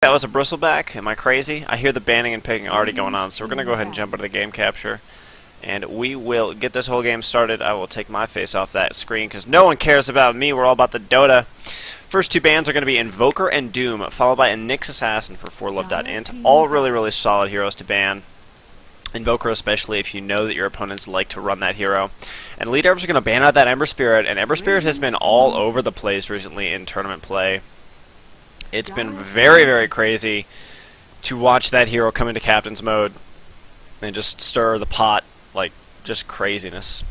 That was a bristleback. Am I crazy? I hear the banning and picking already going on, so we're going to go ahead and jump into the game capture. And we will get this whole game started. I will take my face off that screen because no one cares about me. We're all about the Dota. First two bans are going to be Invoker and Doom, followed by a Nyx Assassin for ForLove.int. All really solid heroes to ban. Invoker especially if you know that your opponents like to run that hero. And Elite Arabs are going to ban out that Ember Spirit, and Ember Spirit has been all over the place recently in tournament play. It's been very crazy to watch that hero come into Captain's mode and just stir the pot, like, just craziness.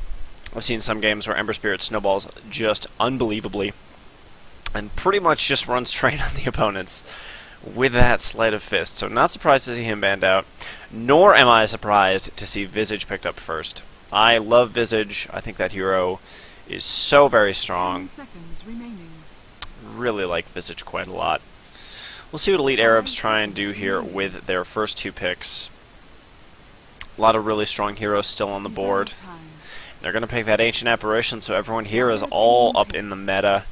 I've seen some games where Ember Spirit snowballs just unbelievably and pretty much just runs straight on the opponents with that sleight of fist. So not surprised to see him banned out, nor am I surprised to see Visage picked up first. I love Visage. I think that hero is so very strong. Really like Visage quite a lot. We'll see what Elite Arabs try and do here with their first two picks. A lot of really strong heroes still on the board. They're going to pick that Ancient Apparition, so everyone here is all up in the meta.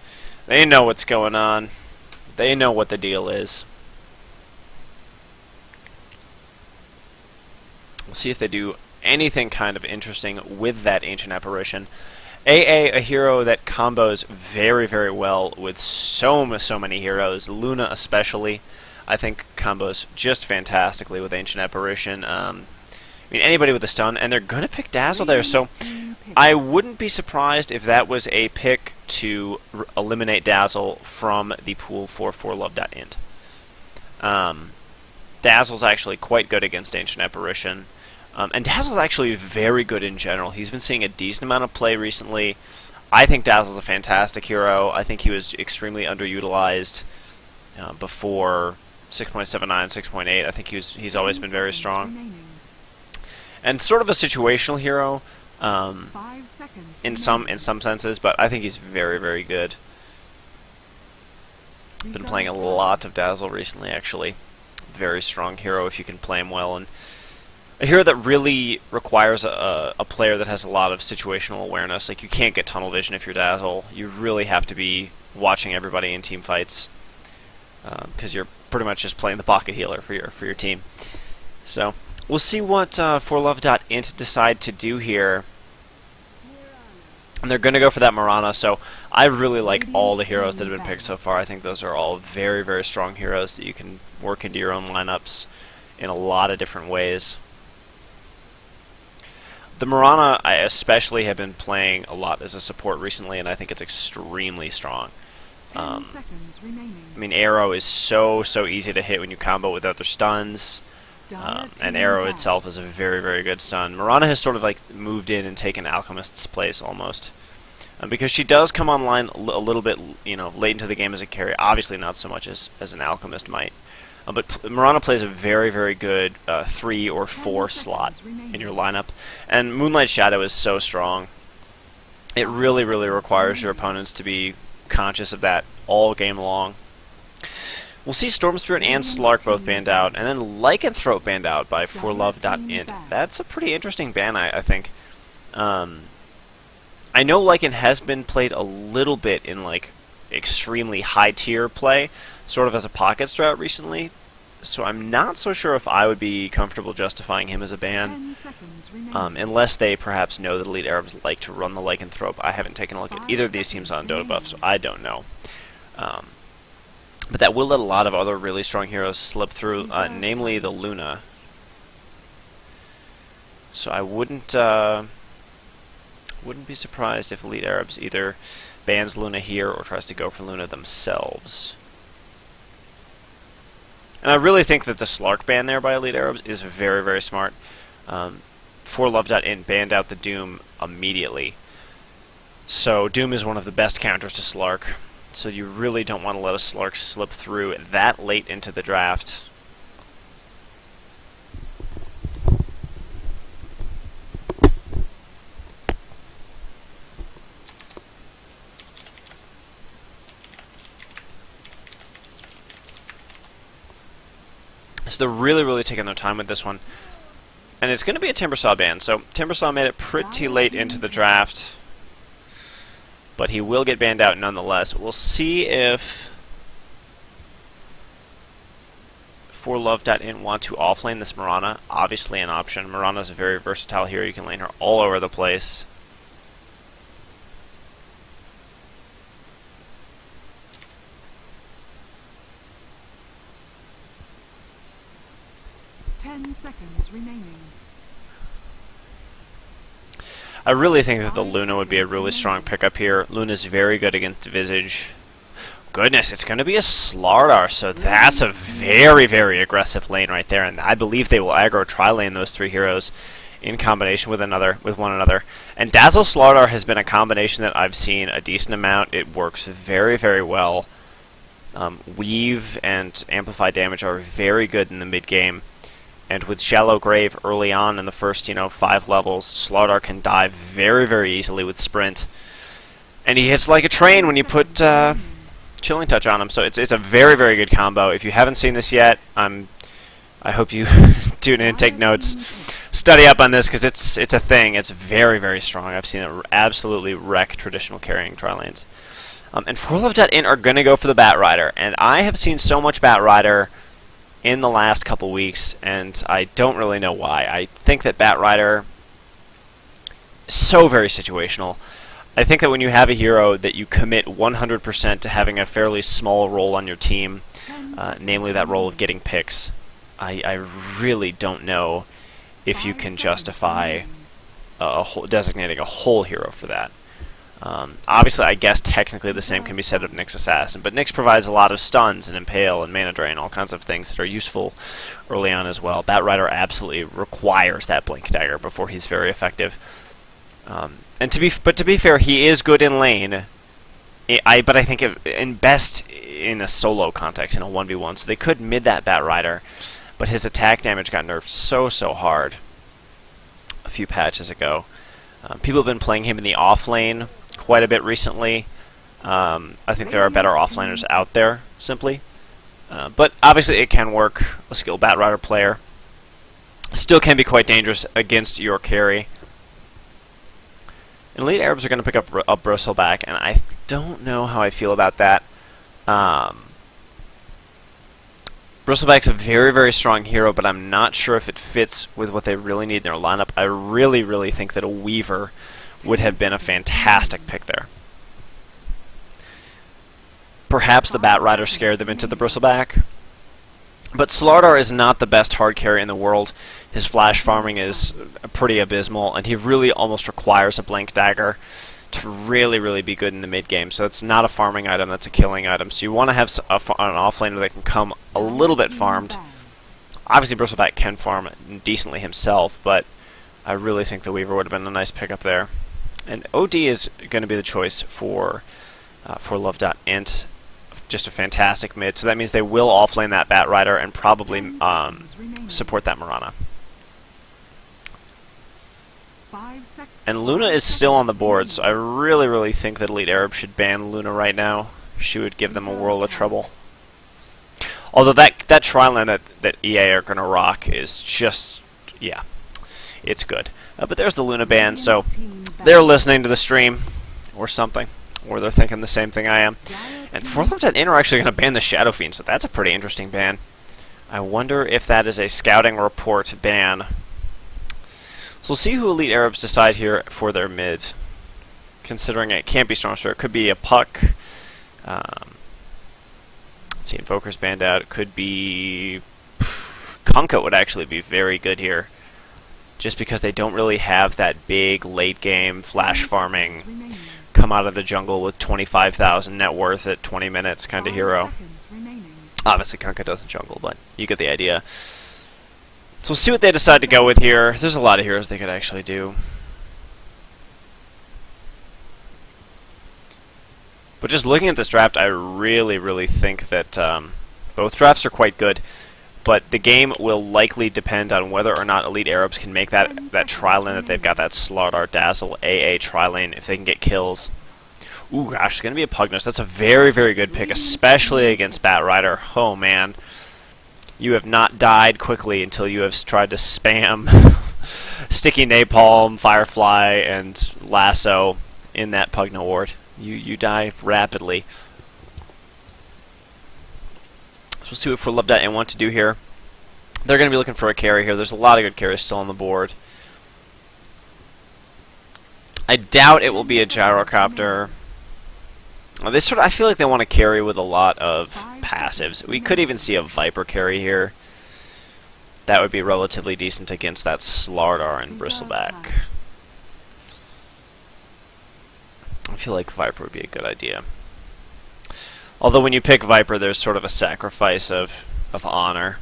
They know what's going on. They know what the deal is. We'll see if they do anything kind of interesting with that Ancient Apparition. AA, a hero that combos very well with so many heroes, Luna especially, I think combos just fantastically with Ancient Apparition. I mean, anybody with a stun, and they're going to pick Dazzle there, so I wouldn't be surprised if that was a pick to eliminate Dazzle from the pool for ForLove.int. Dazzle's actually quite good against Ancient Apparition. And Dazzle's actually very good in general. He's been seeing a decent amount of play recently. I think Dazzle's a fantastic hero. I think he was extremely underutilized before 6.79, 6.8. I think he's always been very strong. And sort of a situational hero in some senses, but I think he's very good. Been playing a lot of Dazzle recently, actually. Very strong hero if you can play him well, and a hero that really requires a player that has a lot of situational awareness. Like, you can't get tunnel vision if you're Dazzle. You really have to be watching everybody in team fights because you're pretty much just playing the pocket healer for your team. So we'll see what ForLove.int decide to do here. And they're going to go for that Mirana, so I really like all the heroes that have been picked so far. I think those are all very strong heroes that you can work into your own lineups in a lot of different ways. The Mirana, I especially have been playing a lot as a support recently, and I think it's extremely strong. I mean, Arrow is so easy to hit when you combo with other stuns, and Arrow itself is a very good stun. Mirana has sort of like moved in and taken Alchemist's place almost, because she does come online a little bit, late into the game as a carry. Obviously, not so much as an Alchemist might. But Mirana plays a very good 3 or 4 slot in your lineup, and Moonlight Shadow is so strong. It really requires your opponents to be conscious of that all game long. We'll see Storm Spirit and Slark both banned out, and then Lycanthrope banned out by ForLove.int. That's a pretty interesting ban, I think. I know Lycan has been played a little bit in like extremely high tier play, sort of as a pocket strat recently, so I'm not so sure if I would be comfortable justifying him as a ban, unless they perhaps know that Elite Arabs like to run the Lycanthrope. I haven't taken a look at either of these teams on Dota Buff, so I don't know. But that will let a lot of other really strong heroes slip through, namely the Luna. So I wouldn't be surprised if Elite Arabs either bans Luna here or tries to go for Luna themselves. And I really think that the Slark ban there by Elite Arabs is very smart. ForLove.int banned out the Doom immediately. So Doom is one of the best counters to Slark. So you really don't want to let a Slark slip through that late into the draft. So they're really taking their time with this one. And it's going to be a Timbersaw ban. So Timbersaw made it pretty late into the draft. but he will get banned out nonetheless. We'll see if for Love.in want to offlane this Mirana, obviously an option. Mirana's a very versatile hero. You can lane her all over the place. Seconds remaining. I really think that the Luna would be a really strong pickup here. Luna's very good against Visage. Goodness, it's going to be a Slardar, so that's a very, very aggressive lane right there, and I believe they will aggro tri-lane those three heroes in combination with one another. And Dazzle Slardar has been a combination that I've seen a decent amount. It works very, very well. Weave and Amplify damage are very good in the mid-game. And with Shallow Grave early on in the first, 5 levels, Slardar can dive very, very easily with Sprint. And he hits like a train when you put Chilling Touch on him. So it's a very, very good combo. If you haven't seen this yet, I hope you tune in, take notes, study up on this, because it's a thing. It's very, very strong. I've seen it absolutely wreck traditional carrying tri-lanes. And for Love.in are going to go for the Batrider. And I have seen so much Batrider in the last couple weeks, and I don't really know why. I think that Batrider is so very situational. I think that when you have a hero that you commit 100% to having a fairly small role on your team, namely that role of getting picks, I really don't know if you can justify designating a whole hero for that. Obviously, I guess technically the same can be said of Nyx Assassin, but Nyx provides a lot of stuns and Impale and Mana Drain, all kinds of things that are useful early on as well. Batrider absolutely requires that Blink Dagger before he's very effective. But to be fair, he is good in lane. But I think in best in a solo context, in a 1v1, so they could mid that Batrider, but his attack damage got nerfed so hard a few patches ago. People have been playing him in the off lane quite a bit recently. I think there are better offlaners out there, simply. But obviously it can work. A skilled Batrider player still can be quite dangerous against your carry. And Elite Arabs are going to pick up a Bristleback, and I don't know how I feel about that. Bristleback's a very, very strong hero, but I'm not sure if it fits with what they really need in their lineup. I really, really think that a Weaver would have been a fantastic pick there. Perhaps the Batrider scared them into the Bristleback. But Slardar is not the best hard carry in the world. His flash farming is pretty abysmal, and he really almost requires a Blink Dagger to really, really be good in the mid-game. So it's not a farming item, that's a killing item. So you want to have an offlaner that can come a little bit farmed. Obviously, Bristleback can farm decently himself, but I really think the Weaver would have been a nice pickup there. And OD is going to be the choice for Love.int. Just a fantastic mid. So that means they will offlane that Batrider and probably support that Mirana. And Luna is still on the board, so I really, really think that Elite Arab should ban Luna right now. She would give them a world of trouble. Although that tri-lane that EA are going to rock is just, yeah, it's good. But there's the Luna ban, so they're listening to the stream or something, or they're thinking the same thing I am. And for Love.in are actually going to ban the Shadow Fiend, so that's a pretty interesting ban. I wonder if that is a scouting report ban. So we'll see who Elite Arabs decide here for their mid. Considering it can't be Stormsphere, it could be a Puck. Let's see, Invoker's banned out. It could be Kunkka would actually be very good here, just because they don't really have that big late game flash farming, come out of the jungle with 25,000 net worth at 20 minutes kind of hero. Obviously Kunkka doesn't jungle, but you get the idea. So we'll see what they decide to go with here. There's a lot of heroes they could actually do. But just looking at this draft, I really, really think that both drafts are quite good. But the game will likely depend on whether or not Elite Arabs can make that tri-lane that they've got, that Slardar Dazzle AA tri-lane, if they can get kills. Ooh, gosh, it's going to be a Pugnus. That's a very, very good pick, especially against Batrider. Oh, man. You have not died quickly until you have tried to spam Sticky Napalm, Firefly, and Lasso in that Pugna ward. You die rapidly. So we'll see what for Love.in want to do here. They're going to be looking for a carry here. There's a lot of good carries still on the board. I doubt it will be a gyrocopter. I feel like they want to carry with a lot of passives. We could even see a Viper carry here. That would be relatively decent against that Slardar and Bristleback. I feel like Viper would be a good idea. Although when you pick Viper, there's sort of a sacrifice of honor.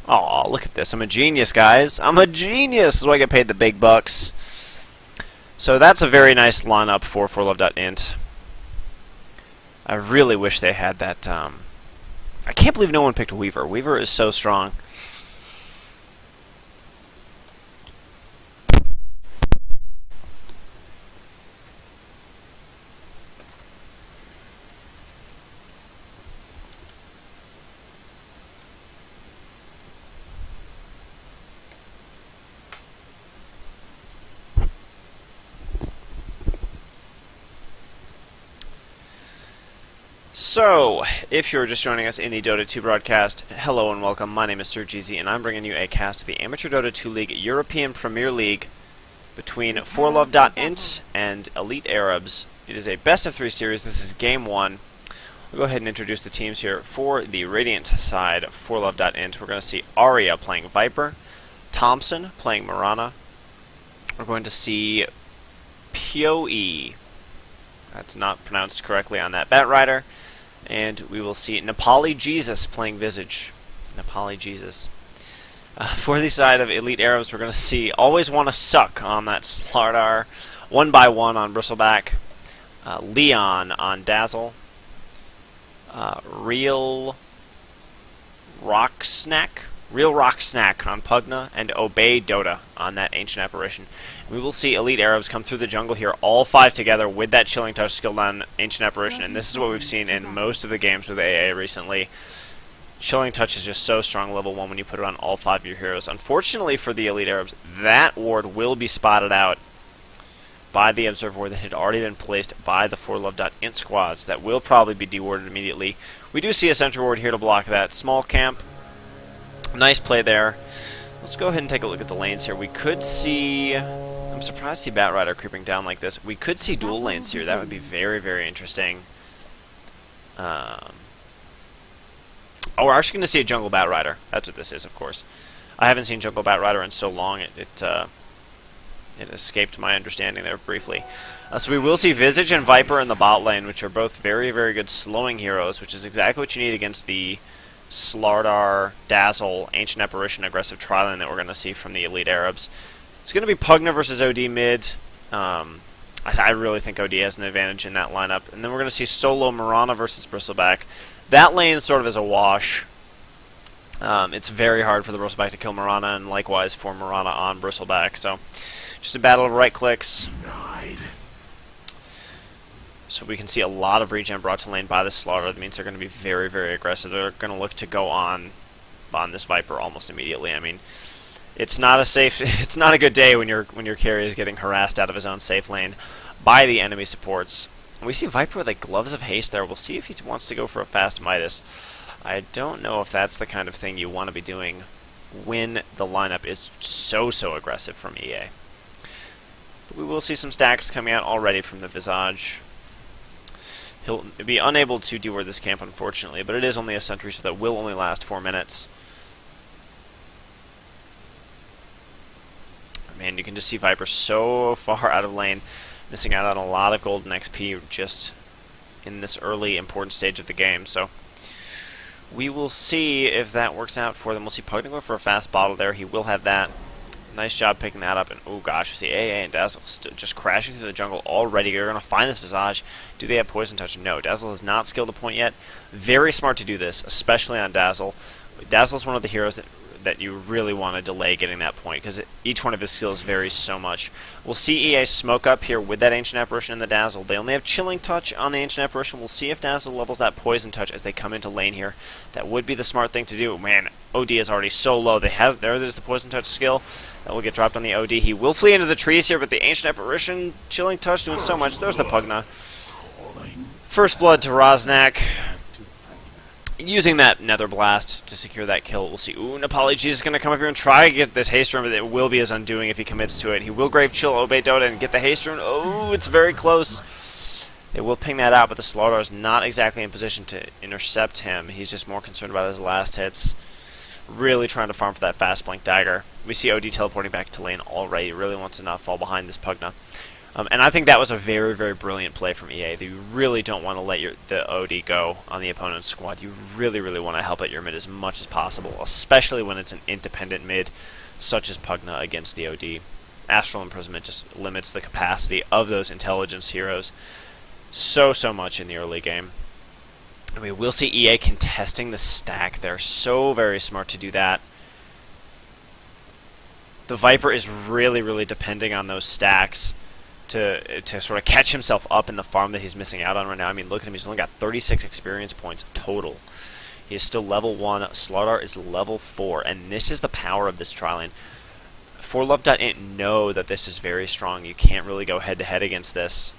Aw, look at this. I'm a genius, guys. I'm a genius! This is why I get paid the big bucks. So that's a very nice lineup for forlove.int. I really wish they had that. I can't believe no one picked Weaver. Weaver is so strong. So, if you're just joining us in the Dota 2 broadcast, hello and welcome. My name is Sir Jeezy, and I'm bringing you a cast of the Amateur Dota 2 League European Premier League between forlove.int and Elite Arabs. It is a best-of-3 series. This is Game 1. We'll go ahead and introduce the teams here. For the Radiant side of forlove.int, we're going to see Arya playing Viper, Thompson playing Mirana. We're going to see Pyoe, that's not pronounced correctly on that Batrider. And we will see Nepali Jesus playing Visage. Nepali Jesus. For the side of Elite Arrows, we're going to see Always Wanna Suck on that Slardar. 1x1 on Bristleback. Leon on Dazzle. Real Rock Snack on Pugna. And Obey Dota on that Ancient Apparition. We will see Elite Arabs come through the jungle here, all 5 together with that Chilling Touch skill on Ancient Apparition, and this is what we've seen in most of the games with AA recently. Chilling Touch is just so strong level 1 when you put it on all 5 of your heroes. Unfortunately for the Elite Arabs, that ward will be spotted out by the Observer ward that had already been placed by the forlove.int squads. That will probably be dewarded immediately. We do see a Sentry ward here to block that. Small camp. Nice play there. Let's go ahead and take a look at the lanes here. We could see... I'm surprised to see Batrider creeping down like this. We could see dual lanes here. That would be very, very interesting. Oh, we're actually going to see a jungle Batrider. That's what this is, of course. I haven't seen jungle Batrider in so long. It escaped my understanding there briefly. So we will see Visage and Viper in the bot lane, which are both very, very good slowing heroes, which is exactly what you need against the Slardar, Dazzle, Ancient Apparition, aggressive tri-lane that we're going to see from the Elite Arabs. It's going to be Pugna versus OD mid. I really think OD has an advantage in that lineup. And then we're going to see solo Mirana versus Bristleback. That lane sort of is a wash. It's very hard for the Bristleback to kill Mirana, and likewise for Mirana on Bristleback. So, just a battle of right clicks. So we can see a lot of regen brought to lane by the Slardar. That means they're going to be very, very aggressive. They're going to look to go on this Viper almost immediately. I mean, it's not a good day when your carry is getting harassed out of his own safe lane by the enemy supports. We see Viper with like Gloves of Haste there. We'll see if he wants to go for a fast Midas. I don't know if that's the kind of thing you want to be doing when the lineup is so aggressive from EA. But we will see some stacks coming out already from the Visage. He'll be unable to deward this camp, unfortunately, but it is only a sentry, so that will only last 4 minutes. Man, you can just see Viper so far out of lane, missing out on a lot of golden XP just in this early important stage of the game. So we will see if that works out for them. We'll see Pugna go for a fast bottle there. He will have that. Nice job picking that up. And oh gosh, we see AA and Dazzle just crashing through the jungle already. They're going to find this Visage. Do they have Poison Touch? No. Dazzle has not skilled a point yet. Very smart to do this, especially on Dazzle. Dazzle is one of the heroes that you really want to delay getting that point, because each one of his skills varies so much. We'll see EA smoke up here with that Ancient Apparition and the Dazzle. They only have Chilling Touch on the Ancient Apparition. We'll see if Dazzle levels that Poison Touch as they come into lane here. That would be the smart thing to do. Man, OD is already so low. There's the Poison Touch skill. That will get dropped on the OD. He will flee into the trees here, but the Ancient Apparition, Chilling Touch doing so much. There's the Pugna. First blood to Rosnak. Using that Nether Blast to secure that kill. We'll see. Ooh, Nepali Jesus is going to come up here and try to get this haste rune, but it will be his undoing if he commits to it. He will Grave Chill, Obey Dota, and get the haste rune. Oh, it's very close. They will ping that out, but the Slardar is not exactly in position to intercept him. He's just more concerned about his last hits. Really trying to farm for that fast blink dagger. We see OD teleporting back to lane already. He really wants to not fall behind this Pugna. And I think that was a very, very brilliant play from EA. You really don't want to let the OD go on the opponent's squad. You really, really want to help out your mid as much as possible, especially when it's an independent mid such as Pugna against the OD. Astral Imprisonment just limits the capacity of those intelligence heroes so much in the early game. I mean, we'll see EA contesting the stack. They're so very smart to do that. The Viper is really, really depending on those stacks to sort of catch himself up in the farm that he's missing out on right now. I mean, look at him. He's only got 36 experience points total. He is still level 1. Slardar is level 4. And this is the power of this tri-lane. ForLove.int know that this is very strong. You can't really go head-to-head against this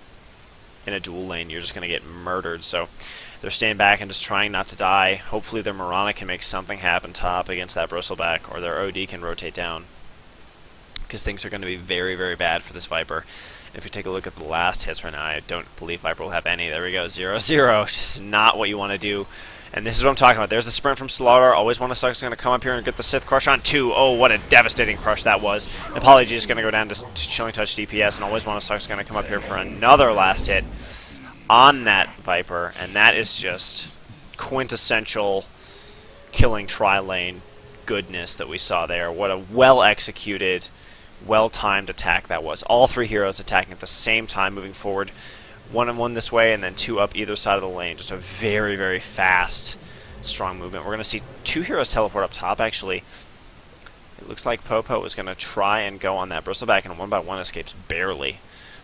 in a dual lane. You're just going to get murdered. So they're staying back and just trying not to die. Hopefully their Mirana can make something happen top against that Bristleback, or their OD can rotate down, because things are going to be very, very bad for this Viper. If you take a look at the last hits right now, I don't believe Viper will have any. There we go, 0-0. Just not what you want to do. And this is what I'm talking about. There's the sprint from Slardar. Always want to suck is going to come up here and get the Sith Crush on 2. Oh, what a devastating crush that was. Apology is going to go down to Chilling Touch DPS, and Always want to suck is going to come up here for another last hit on that Viper. And that is just quintessential killing tri-lane goodness that we saw there. What a well-executed, well-timed attack that was. All three heroes attacking at the same time, moving forward. 1-on-1 this way, and then 2 up either side of the lane. Just a very, very fast, strong movement. We're going to see 2 heroes teleport up top, actually. It looks like Popo is going to try and go on that Bristleback, and 1-by-1 escapes barely.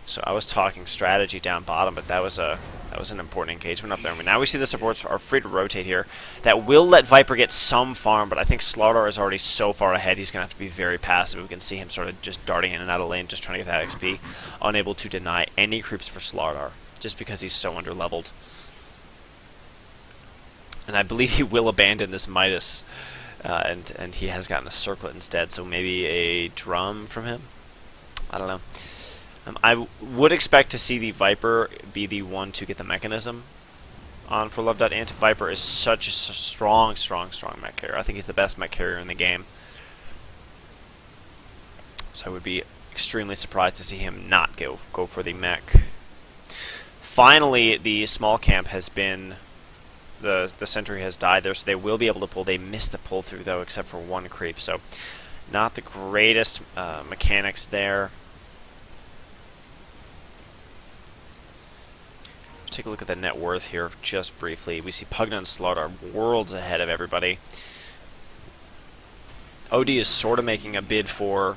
So I was talking strategy down bottom, but that was an important engagement up there. I mean, now we see the supports are free to rotate here. That will let Viper get some farm, but I think Slardar is already so far ahead, he's going to have to be very passive. We can see him sort of just darting in and out of lane, just trying to get that XP, unable to deny any creeps for Slardar, just because he's so under-leveled. And I believe he will abandon this Midas, and he has gotten a circlet instead, so maybe a drum from him? I don't know. I would expect to see the Viper be the one to get the mechanism on ForLove.int. Viper is such a strong mech carrier. I think he's the best mech carrier in the game. So I would be extremely surprised to see him not go for the mech. Finally, the small camp has been... The sentry has died there, so they will be able to pull. They missed the pull through, though, except for 1 creep. So not the greatest mechanics there. Take a look at the net worth here just briefly. We see Pugna and Slardar worlds ahead of everybody. OD is sort of making a bid for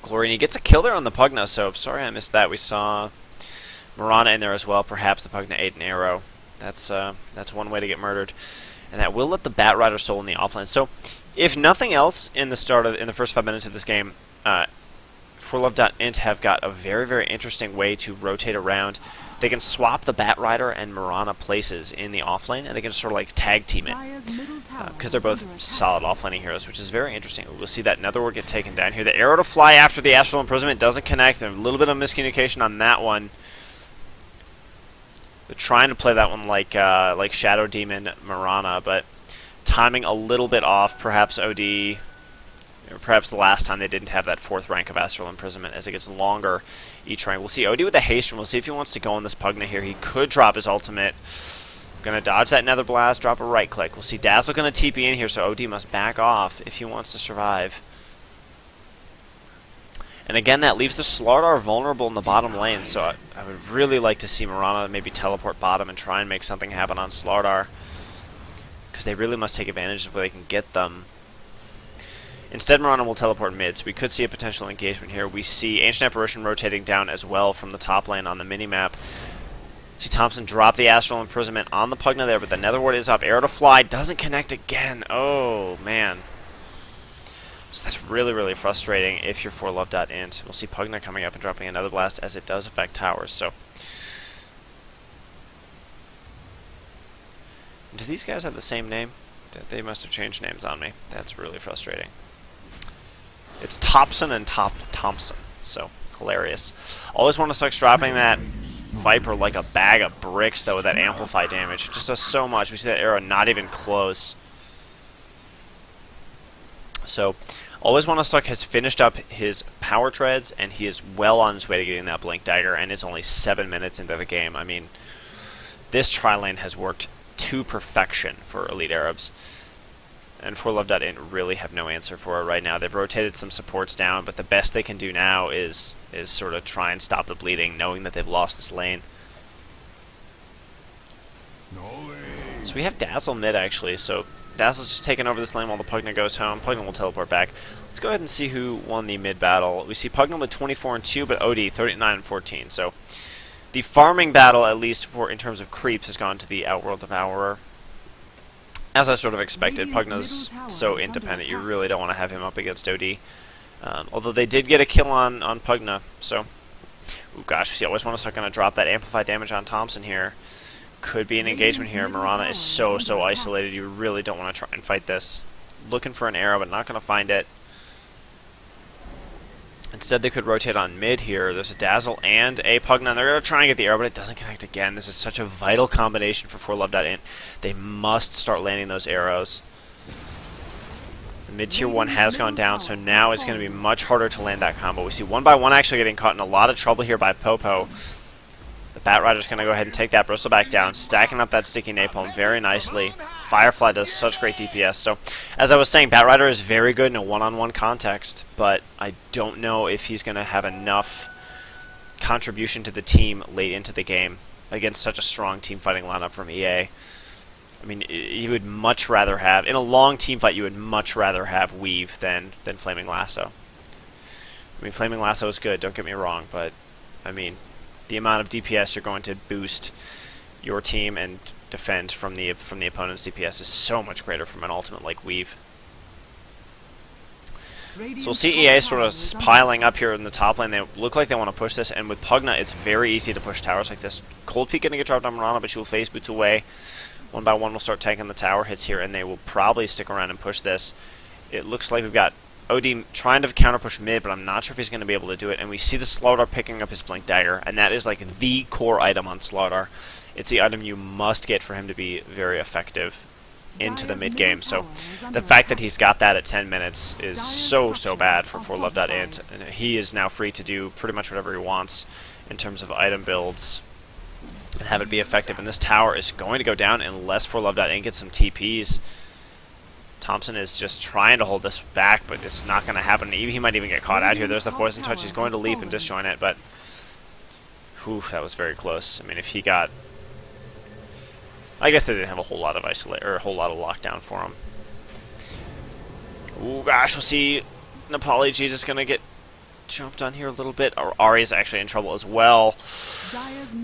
glory, and he gets a kill there on the Pugna, so sorry I missed that. We saw Mirana in there as well. Perhaps the Pugna ate an arrow. That's one way to get murdered. And that will let the Batrider soul in the offlane. So if nothing else in the first 5 minutes of this game, ForLove.int have got a very, very interesting way to rotate around. They can swap the Batrider and Mirana places in the offlane, and they can sort of like tag team it, because they're both solid offlaning heroes, which is very interesting. We'll see that Netherward get taken down here. The arrow to fly after the Astral Imprisonment doesn't connect. A little bit of miscommunication on that one. They're trying to play that one like Shadow Demon Mirana, but timing a little bit off. Perhaps OD... Perhaps the last time they didn't have that 4th rank of Astral Imprisonment as it gets longer each rank. We'll see OD with a haste, and we'll see if he wants to go on this Pugna here. He could drop his ultimate. Gonna dodge that Nether Blast, drop a right click. We'll see Dazzle gonna TP in here, so OD must back off if he wants to survive. And again, that leaves the Slardar vulnerable in the bottom lane, so I would really like to see Mirana maybe teleport bottom and try and make something happen on Slardar, because they really must take advantage of where they can get them. Instead, Mirana will teleport mid, so we could see a potential engagement here. We see Ancient Apparition rotating down as well from the top lane on the minimap. See Thompson drop the Astral Imprisonment on the Pugna there, but the Netherward is up. Arrow to fly, doesn't connect again. Oh, man. So that's really, really frustrating if you're ForLove.int. We'll see Pugna coming up and dropping another blast as it does affect towers. So Do these guys have the same name? They must have changed names on me. That's really frustrating. It's Thompson and Thompson, so hilarious. Always want to start dropping that Viper like a bag of bricks, though, with that amplify damage. It just does so much. We see that arrow not even close. So, Always Want to Suck has finished up his power treads, and he is well on his way to getting that Blink Dagger, and it's only 7 minutes into the game. I mean, this tri-lane has worked to perfection for Elite Arabs. And For Love Int really have no answer for it right now. They've rotated some supports down, but the best they can do now is sort of try and stop the bleeding, knowing that they've lost this lane. So we have Dazzle mid, actually, so Dazzle's just taking over this lane while the Pugna goes home. Pugna will teleport back. Let's go ahead and see who won the mid battle. We see Pugna with 24 and 2, but OD 39 and 14. So the farming battle, at least for in terms of creeps, has gone to the Outworld Devourer. As I sort of expected, Pugna's so independent, you really don't want to have him up against OD. Although they did get a kill on Pugna, so... Ooh, gosh, we see Always Want to Start going to drop that amplified damage on Thompson here. Could be an engagement here. Mirana is so isolated, you really don't want to try and fight this. Looking for an arrow, but not going to find it. Instead, they could rotate on mid here. There's a Dazzle and a Pugna, and they're going to try and get the arrow, but it doesn't connect again. This is such a vital combination for ForLove.int. They must start landing those arrows. The mid-tier 1 has gone down, so now it's going to be much harder to land that combo. We see 1x1 actually getting caught in a lot of trouble here by Popo. The Batrider's going to go ahead and take that Bristle back down, stacking up that sticky napalm very nicely. Firefly does such great DPS. So, as I was saying, Batrider is very good in a one-on-one context, but I don't know if he's going to have enough contribution to the team late into the game against such a strong team fighting lineup from EA. I mean, you would much rather have, in a long team fight, you would much rather have Weave than Flaming Lasso. I mean, Flaming Lasso is good, don't get me wrong, but, I mean, the amount of DPS you're going to boost your team and defend from the opponent's DPS is so much greater from an ultimate like Weave. So we'll see EA sort of piling up here in the top lane. They look like they want to push this, and with Pugna, it's very easy to push towers like this. Cold Feet going to get dropped on Mirana, but she will phase boots away. 1x1 will start taking the tower hits here, and they will probably stick around and push this. It looks like we've got OD trying to counter push mid, but I'm not sure if he's going to be able to do it. And we see the Slardar picking up his Blink Dagger, and that is like the core item on Slardar. It's the item you must get for him to be very effective into the mid game. So the fact that he's got that at 10 minutes is so bad for ForLove.int. And he is now free to do pretty much whatever he wants in terms of item builds and have it be effective. And this tower is going to go down unless ForLove.int gets some TPs. Thompson is just trying to hold this back, but it's not going to happen. He might even get caught out here. There's the Poison Touch. He's going to leap and disjoin it, but whew, that was very close. I mean, if he got... I guess they didn't have a whole lot of a whole lot of lockdown for him. Ooh, gosh, we'll see Nepali Jesus going to get jumped on here a little bit. Ari's actually in trouble as well.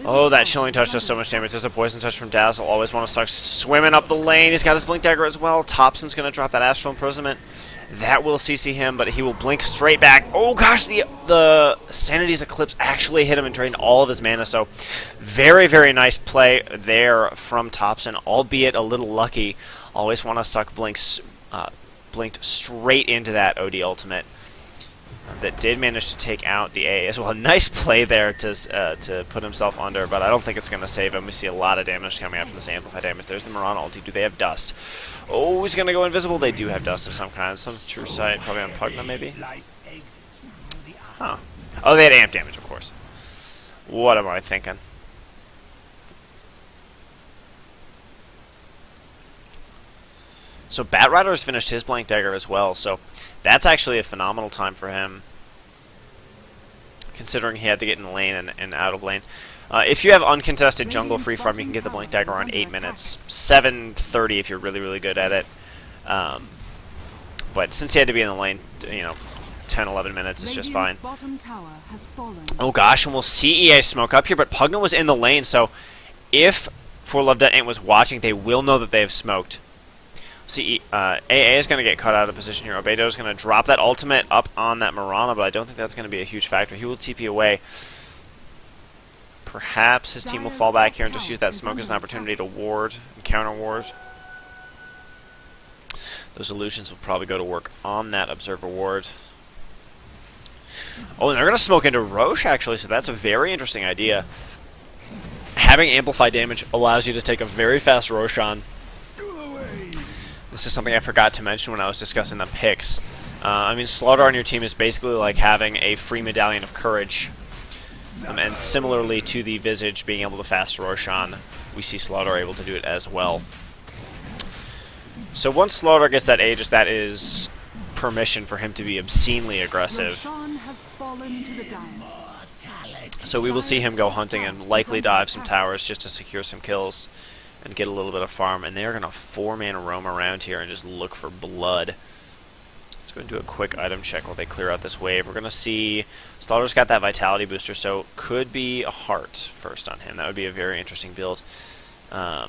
Oh, that Chilling Touch does so much damage. There's a Poison Touch from Dazzle. Always Want to Start swimming up the lane. He's got his Blink Dagger as well. Thompson's going to drop that Astral Imprisonment. That will CC him, but he will blink straight back. Oh, gosh, the Sanity's Eclipse actually hit him and drained all of his mana. So, very nice play there from Thompson, albeit a little lucky. Always Want to Suck blinked straight into that OD ultimate. That did manage to take out the A as well. Nice play there to put himself under, but I don't think it's going to save him. We see a lot of damage coming out from this amplified damage. There's the Mirana ulti. Do they have dust? Oh, he's going to go invisible. They do have dust of some kind. Some true sight, probably on Pugna, maybe? Huh. Oh, they had amp damage, of course. What am I thinking? So Batrider has finished his Blink Dagger as well, so that's actually a phenomenal time for him, considering he had to get in the lane and out of lane. If you have uncontested jungle free farm, you can get the Blink Dagger on 8 minutes. 7:30 if you're really good at it. But since he had to be in the lane, 10, 11 minutes is just fine. Oh gosh, and we'll see EA smoke up here, but Pugna was in the lane, so if ForLove.int was watching, they will know that they have smoked. See, AA is going to get cut out of position here. Obedo is going to drop that ultimate up on that Mirana, but I don't think that's going to be a huge factor. He will TP away. Perhaps his team will fall back here and just use that smoke as an opportunity to ward and counter ward. Those illusions will probably go to work on that observer ward. Oh, and they're going to smoke into Roche, actually, so that's a very interesting idea. Having amplified damage allows you to take a very fast Roshan. This is something I forgot to mention when I was discussing the picks. I mean, Slaughter on your team is basically like having a free Medallion of Courage. And similarly to the Visage being able to fast Roshan, we see Slaughter able to do it as well. So once Slaughter gets that Aegis, that is permission for him to be obscenely aggressive. Roshan has fallen to the dire. So we will see him go hunting and likely dive some towers just to secure some kills and get a little bit of farm. And they're going to 4-man roam around here and just look for blood. Let's go and do a quick item check while they clear out this wave. We're going to see Slaughter's got that Vitality booster, so could be a Heart first on him. That would be a very interesting build. I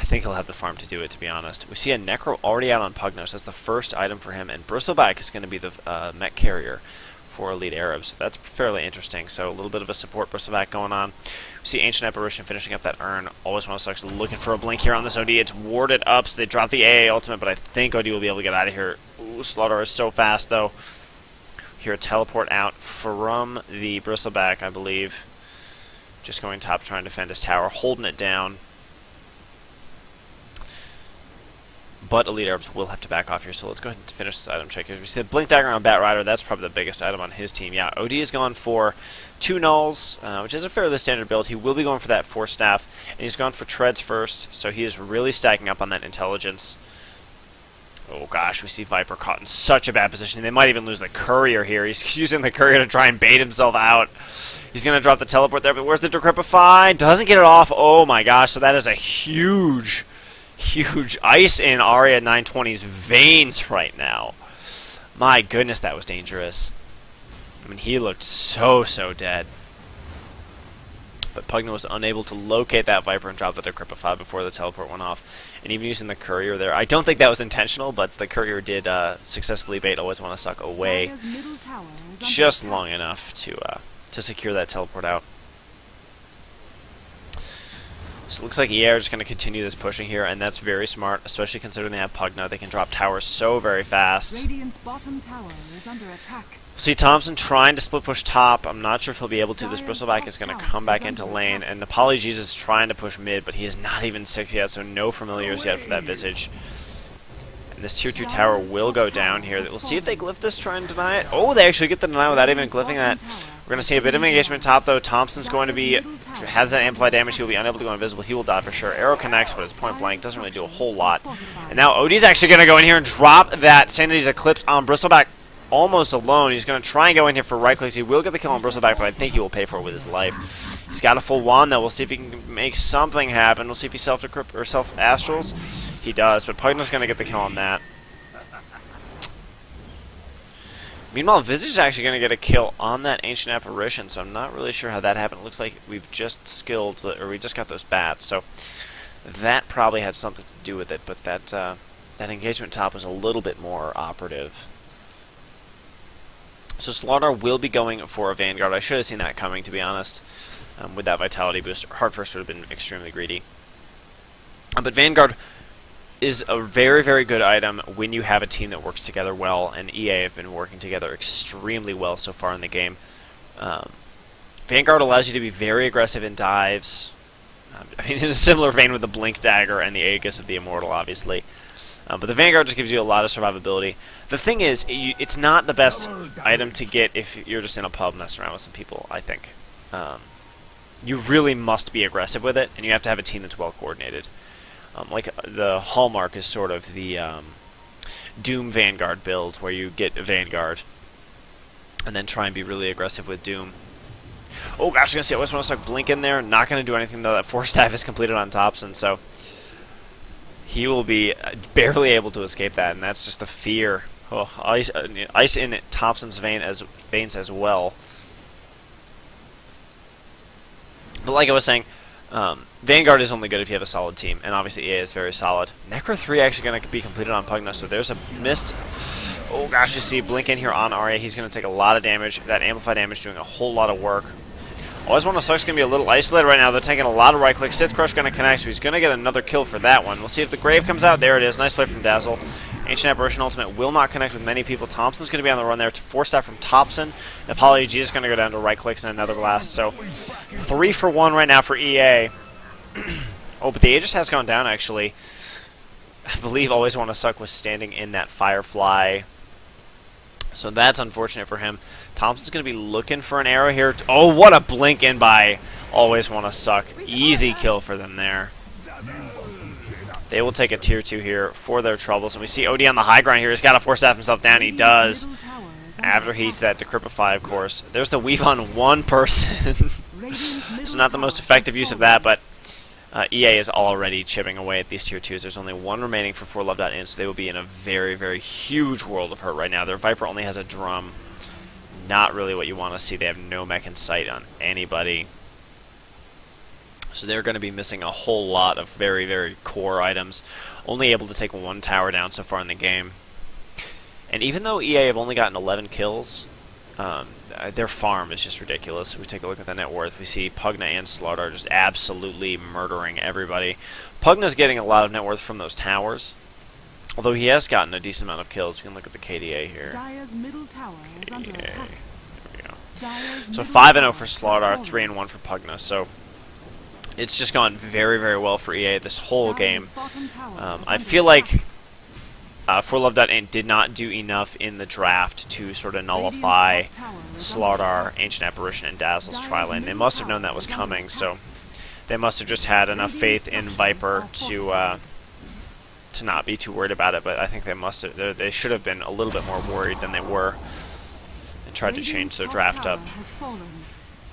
think he'll have the farm to do it, to be honest. We see a Necro already out on Pugnos. That's the first item for him, and Bristleback is going to be the mech carrier for Elite Arabs. That's fairly interesting, so a little bit of a support Bristleback going on. We see Ancient Apparition finishing up that urn. Always want to sucks looking for a blink here on this OD. It's warded up, so they drop the AA ultimate, but I think OD will be able to get out of here. Ooh, Slaughter is so fast, though. Here, a teleport out from the Bristleback, I believe. Just going top, trying to defend his tower, holding it down. But Elite Arabs will have to back off here, so let's go ahead and finish this item check here. We said Blink Dagger on Bat Rider, that's probably the biggest item on his team. Yeah, OD is going for 2 Nulls, which is a fairly standard build. He will be going for that Force Staff, and he's gone for Treads first, so he is really stacking up on that intelligence. Oh gosh, we see Viper caught in such a bad position. They might even lose the Courier here. He's using the Courier to try and bait himself out. He's going to drop the Teleport there, but where's the Decrepify? Doesn't get it off. Oh my gosh, so that is a huge ice in Arya 920's veins right now. My goodness, that was dangerous. I mean, he looked so dead. But Pugno was unable to locate that Viper and drop the Decrepify before the teleport went off. And even using the Courier there, I don't think that was intentional, but the Courier did successfully bait Always Want to Suck away just long enough to secure that teleport out. So it looks like EA are just going to continue this pushing here, and that's very smart, especially considering they have Pugno. They can drop towers so very fast. Radiant's bottom tower is under attack. See Thompson trying to split push top. I'm not sure if he'll be able to. This Bristleback is going to come back into lane, and the Polygees is trying to push mid, but he is not even 6 yet, so no familiars yet for that Visage. And this tier 2 tower will go down here. We'll see if they glyph this, try and deny it. Oh, they actually get the deny without even glyphing that. We're going to see a bit of engagement top, though. Thompson's going to be, has that amplified damage. He'll be unable to go invisible. He will die for sure. Arrow connects, but it's point blank. Doesn't really do a whole lot. And now OD's actually going to go in here and drop that Sanity's Eclipse on Bristleback almost alone. He's going to try and go in here for right clicks. He will get the kill on Bristleback, but I think he will pay for it with his life. He's got a full wand, though. We'll see if he can make something happen. We'll see if he self-decrypt or self-astrals. He does, but Pugno's going to get the kill on that. Meanwhile, Visage is actually going to get a kill on that Ancient Apparition, so I'm not really sure how that happened. It looks like we've just skilled, or we just got those bats, so that probably had something to do with it, but that engagement top was a little bit more operative. So Slaughter will be going for a Vanguard. I should have seen that coming, to be honest, with that Vitality boost. Heart First would have been extremely greedy. But Vanguard is a very good item when you have a team that works together well, and EA have been working together extremely well so far in the game. Vanguard allows you to be very aggressive in dives. I mean, in a similar vein with the Blink Dagger and the Aegis of the Immortal, obviously. But the Vanguard just gives you a lot of survivability. The thing is, it's not the best item to get if you're just in a pub messing around with some people, I think. You really must be aggressive with it, and you have to have a team that's well coordinated. Like the hallmark is sort of the Doom Vanguard build, where you get a Vanguard and then try and be really aggressive with Doom. Oh gosh, I'm going to see I always want to start Blink in there. Not going to do anything, though. That Force Staff is completed on Thompson, so he will be barely able to escape that, and that's just the fear. Oh, ice in Thompson's veins as well. But like I was saying, Vanguard is only good if you have a solid team, and obviously EA is very solid. Necro 3 actually going to be completed on Pugno, so there's a missed. Oh gosh, you see Blink in here on Arya. He's going to take a lot of damage. That amplified damage doing a whole lot of work. Always Want to Suck's going to be a little isolated right now. They're taking a lot of right clicks. Sith Crush going to connect, so he's going to get another kill for that one. We'll see if the Grave comes out. There it is. Nice play from Dazzle. Ancient Apparition Ultimate will not connect with many people. Thompson's going to be on the run there to force that from Thompson. And Apollo EG is going to go down to right clicks and another blast. So 3 for 1 right now for EA. Oh, but the Aegis has gone down, actually. I believe Always Want to Suck was standing in that Firefly. So that's unfortunate for him. Thompson's going to be looking for an arrow here. Oh, what a blink in by Always Want to Suck. Easy kill for them there. They will take a tier 2 here for their troubles. And we see OD on the high ground here. He's got to force himself down. He does. After he eats that Decrypify, of course. There's the weave on one person. So not the most effective use of that, but EA is already chipping away at these tier 2s. There's only one remaining for ForLove.in, so they will be in a very, very huge world of hurt right now. Their Viper only has a drum. Not really what you want to see. They have no mech in sight on anybody. So they're going to be missing a whole lot of very, very core items. Only able to take one tower down so far in the game. And even though EA have only gotten 11 kills, their farm is just ridiculous. If we take a look at the net worth, we see Pugna and Slardar just absolutely murdering everybody. Pugna's getting a lot of net worth from those towers, although he has gotten a decent amount of kills. We can look at the KDA here. Dire's middle tower is under attack. There we go. So 5-0 for Slardar, 3-1 for Pugna. So it's just gone very, very well for EA this whole game. I feel like ForLove.in did not do enough in the draft to sort of nullify Slardar, Ancient Apparition, and Dazzle's tri-lane. They must have known that was coming, so they must have just had enough faith in Viper to not be too worried about it. But I think they should have been a little bit more worried than they were, and tried to change their draft up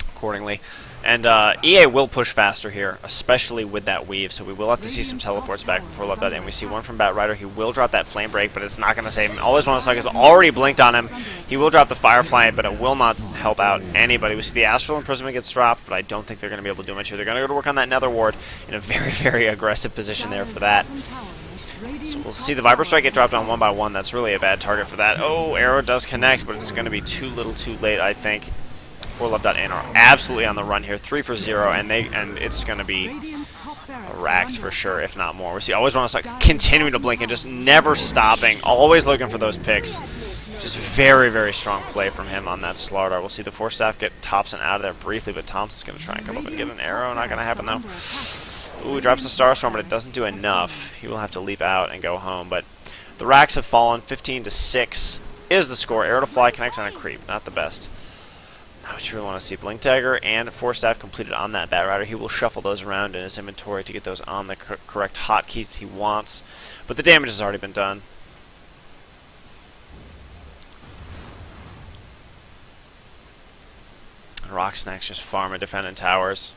accordingly. And EA will push faster here, especially with that weave, so we will have to see some teleports back from ForLove.in. We see one from Batrider. He will drop that Flame Break, but it's not going to save him. Always Want to Suck has already blinked on him. He will drop the Firefly, but it will not help out anybody. We see the Astral Imprisonment gets dropped, but I don't think they're going to be able to do much here. They're going to go to work on that Nether Ward in a very, very aggressive position there for that. So we'll see the Viper Strike get dropped on 1 by 1. That's really a bad target for that. Oh, arrow does connect, but it's going to be too little too late, I think. ForLove.in are absolutely on the run here, 3 for 0, and it's going to be racks for sure, if not more. We see Always Want to Suck continuing to blink and just never stopping, always looking for those picks. Just very, very strong play from him on that Slardar. We'll see the Force Staff get Thompson out of there briefly, but Thompson's going to try and come up and get an arrow. Not going to happen, though. Ooh, he drops the Starstorm, but it doesn't do enough. He will have to leap out and go home, but the racks have fallen. 15-6 is the score. Arrow to Fly connects on a creep. Not the best. Now what you really want to see, Blink Dagger and Force Staff completed on that Batrider. He will shuffle those around in his inventory to get those on the correct hotkeys that he wants. But the damage has already been done. And Rock Snacks just farm and defend in towers.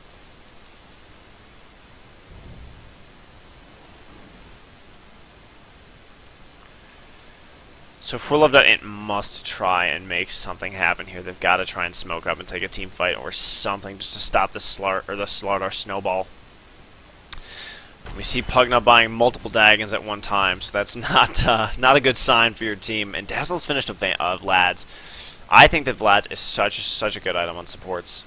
So ForLove.in must try and make something happen here. They've got to try and smoke up and take a team fight or something just to stop the Slardar snowball. We see Pugna buying multiple Daggons at one time, so that's not a good sign for your team. And Dazzle's finished Vlad's. I think that Vlad's is such a good item on supports,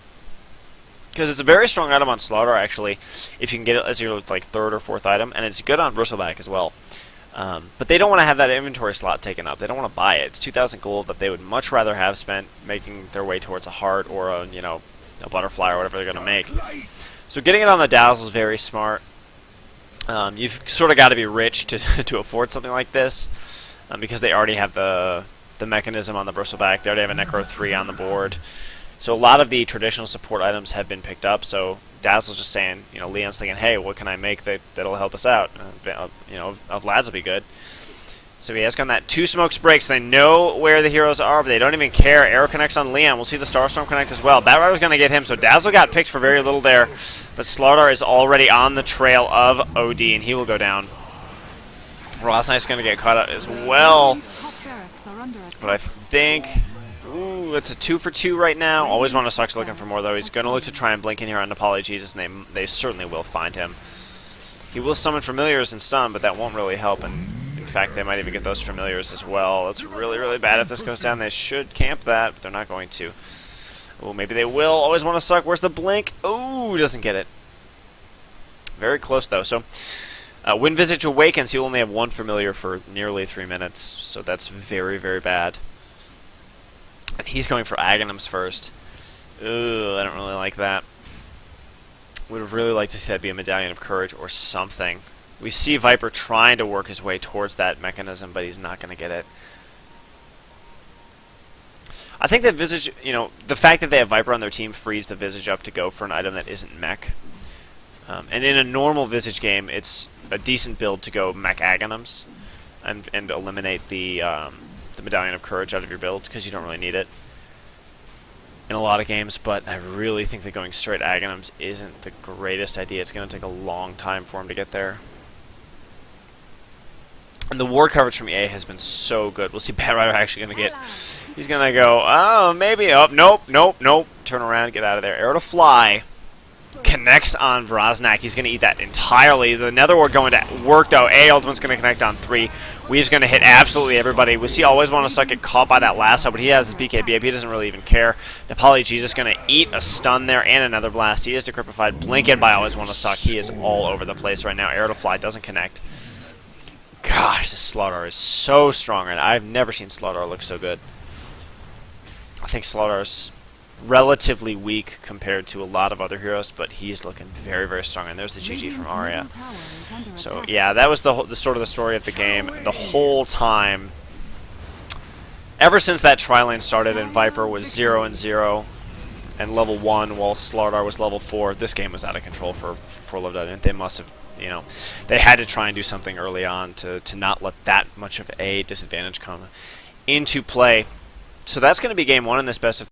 because it's a very strong item on Slardar actually, if you can get it as your like 3rd or 4th item, and it's good on Bristleback as well. But they don't want to have that inventory slot taken up. They don't want to buy it. It's 2,000 gold that they would much rather have spent making their way towards a heart or a butterfly or whatever they're going to make. So getting it on the Dazzle is very smart. You've sort of got to be rich to afford something like this, because they already have the mechanism on the Bristleback. They already have a Necro 3 on the board. So a lot of the traditional support items have been picked up. So Dazzle's just saying, Leon's thinking, hey, what can I make that'll help us out? Vlad's will be good. So he has gotten that 2 smokes break, so they know where the heroes are, but they don't even care. Arrow connects on Leon. We'll see the Starstorm connect as well. Batrider's going to get him, so Dazzle got picked for very little there, but Slardar is already on the trail of OD, and he will go down. Ross Knight's going to get caught up as well, but I think... Ooh, it's a 2 for 2 right now. Always Want to Suck's looking for more, though. He's going to look to try and blink in here on Nepali Jesus, and they certainly will find him. He will summon Familiars and stun, but that won't really help, and in fact, they might even get those Familiars as well. That's really, really bad if this goes down. They should camp that, but they're not going to. Oh, maybe they will. Always want to suck. Where's the blink? Oh, doesn't get it. Very close, though. So, when Visage awakens, he'll only have one familiar for nearly 3 minutes. So that's very, very bad. And he's going for Aghanim's first. Ugh, I don't really like that. Would have really liked to see that be a Medallion of Courage or something. We see Viper trying to work his way towards that mechanism, but he's not going to get it. I think that Visage, you know, the fact that they have Viper on their team frees the Visage up to go for an item that isn't mech. And in a normal Visage game, it's a decent build to go mech Aghanims and eliminate the Medallion of Courage out of your build, because you don't really need it in a lot of games, but I really think that going straight Aghanims isn't the greatest idea. It's going to take a long time for him to get there. And the ward coverage from EA has been so good. We'll see Batrider actually going to get... He's going to go, oh, maybe, oh, nope, nope, nope. Turn around, get out of there. Arrow to Fly. Connects on Vroznak. He's going to eat that entirely. The Nether Ward going to work, though. A ultimate's going to connect on 3. Weave's going to hit absolutely everybody. We see Always Want to Suck get caught by that lasso, but he has his BKB up. He doesn't really even care. Nepali Jesus going to eat a stun there and another blast. He is decrypified. Blinking by Always Want to Suck. He is all over the place right now. Arrow to Fly doesn't connect. Gosh, this Slardar is so strong right now. I've never seen Slardar look so good. I think Slardar's relatively weak compared to a lot of other heroes, but he's looking very, very strong. And there's the GG from Arya. So yeah, that was the sort of the story of the game. The whole time, ever since that tri-lane started and Viper was 0 and 0 and level 1 while Slardar was level 4, this game was out of control for Love Dead. They must have, you know, they had to try and do something early on to not let that much of a disadvantage come into play. So that's going to be game 1 in this best of